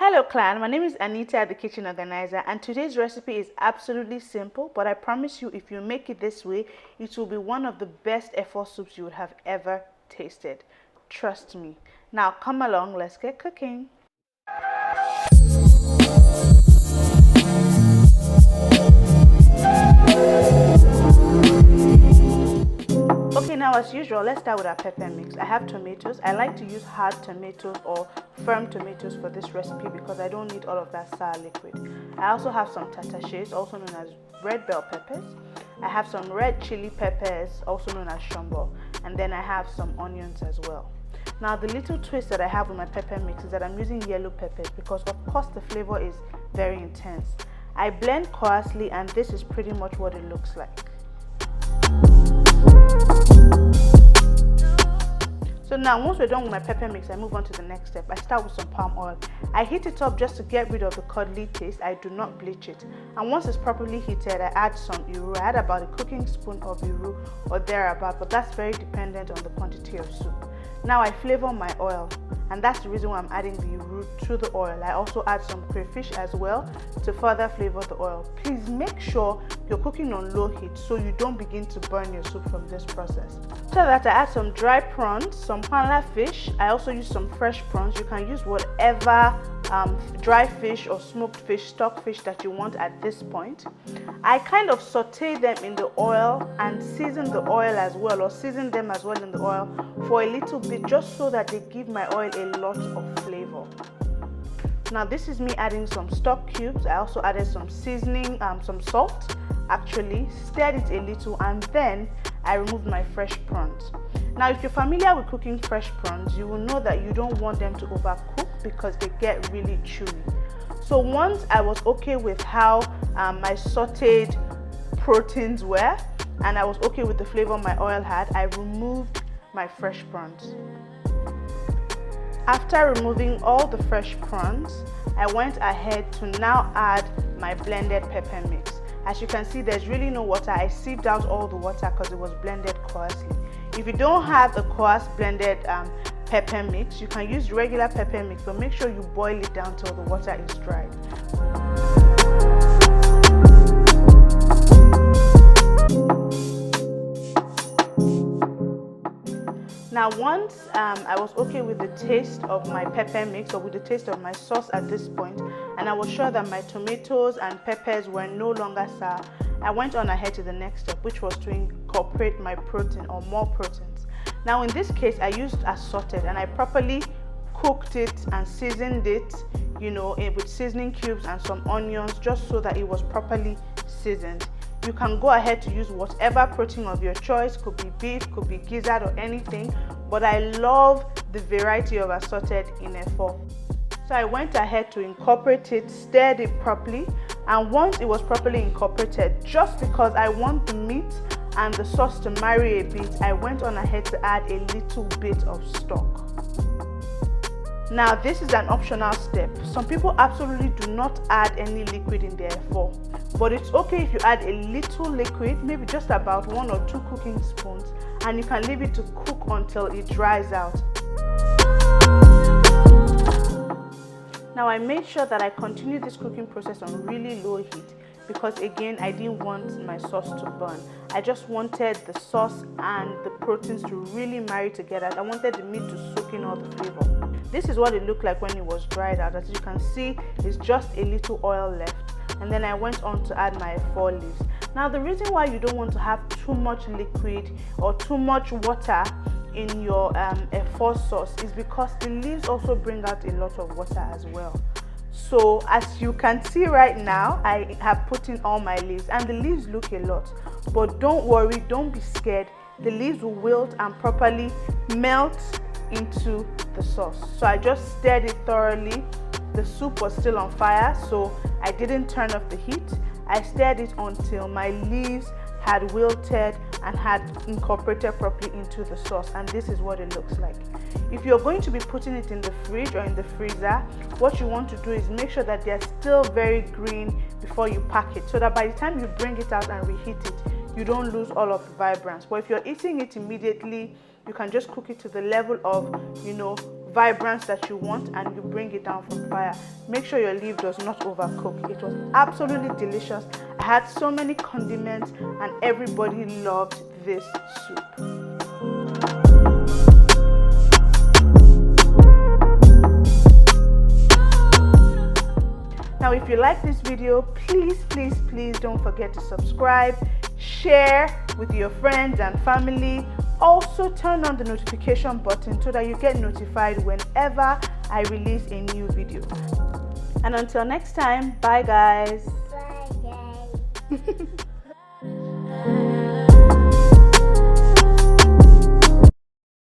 Hello clan, my name is Anita, the kitchen organizer, and today's recipe is absolutely simple, but I promise you if you make it this way, it will be one of the best efo soups you would have ever tasted. Trust me. Now come along, let's get cooking. Okay, now as usual, let's start with our pepper mix. I have tomatoes. I like to use hard tomatoes or firm tomatoes for this recipe because I don't need all of that sour liquid. I also have some tatashes, also known as red bell peppers. I have some red chili peppers, also known as shombo, and then I have some onions as well. Now the little twist that I have with my pepper mix is that I'm using yellow peppers because of course the flavor is very intense. I blend coarsely and this is pretty much what it looks like. So now once we're done with my pepper mix, I move on to the next step. I start with some palm oil. I heat it up just to get rid of the curdly taste. I do not bleach it. And once it's properly heated, I add some iru. I add about a cooking spoon of iru or thereabout, but that's very dependent on the quantity of soup. Now I flavor my oil, and that's the reason why I'm adding the iru to the oil. I also add some crayfish as well to further flavor the oil. Please make sure you're cooking on low heat so you don't begin to burn your soup from this process. After that, I add some dry prawns, some Panla Fish. I also use some fresh prawns. You can use whatever dry fish or smoked fish, stock fish that you want at this point. I kind of saute them in the oil and season the oil as well, or season them as well in the oil for a little bit, just so that they give my oil a lot of flavor. Now this is me adding some stock cubes. I also added some seasoning, some salt actually, stirred it a little, and then I removed my fresh prawns. Now if you're familiar with cooking fresh prawns, you will know that you don't want them to overcook because they get really chewy. So once I was okay with how my sauteed proteins were, and I was okay with the flavor my oil had, I removed my fresh prawns. After removing all the fresh prawns, I went ahead to now add my blended pepper mix. As you can see, there's really no water. I sieved out all the water because it was blended coarsely. If you don't have a coarse blended pepper mix, you can use regular pepper mix, but make sure you boil it down till the water is dry. Now once I was okay with the taste of my pepper mix, or with the taste of my sauce at this point, and I was sure that my tomatoes and peppers were no longer sour, I went on ahead to the next step, which was to incorporate my protein or more proteins. Now in this case, I used Assorted, and I properly cooked it and seasoned it, you know, with seasoning cubes and some onions, just so that it was properly seasoned. You can go ahead to use whatever protein of your choice, could be beef, could be gizzard or anything, but I love the variety of Assorted in Efo. So I went ahead to incorporate it, stirred it properly, and once it was properly incorporated, just because I want the meat and the sauce to marry a bit, I went on ahead to add a little bit of stock. Now this is an optional step. Some people absolutely do not add any liquid in their efo, but it's okay if you add a little liquid, maybe just about 1 or 2 cooking spoons, and you can leave it to cook until it dries out. Now I made sure that I continued this cooking process on really low heat because again I didn't want my sauce to burn. I just wanted the sauce and the proteins to really marry together. I wanted the meat to soak in all the flavor. This is what it looked like when it was dried out. As you can see, it's just a little oil left. And then I went on to add my Efo leaves. Now the reason why you don't want to have too much liquid or too much water in your Efo sauce is because the leaves also bring out a lot of water as well. So as you can see right now, I have put in all my leaves and the leaves look a lot, but don't worry, don't be scared. The leaves will wilt and properly melt into the sauce. So I just stirred it thoroughly. The soup was still on fire, so I didn't turn off the heat. I stirred it until my leaves had wilted and had incorporated properly into the sauce, and this is what it looks like. If you're going to be putting it in the fridge or in the freezer, what you want to do is make sure that they're still very green before you pack it, so that by the time you bring it out and reheat it, you don't lose all of the vibrance. But if you're eating it immediately, you can just cook it to the level of, you know, vibrance that you want, and you bring it down from fire. Make sure your leaf does not overcook. It was absolutely delicious. I had so many condiments and everybody loved this soup. Now, if you like this video, please don't forget to subscribe, share with your friends and family. Also turn on the notification button so that you get notified whenever I release a new video. And until next time, bye guys. Bye guys.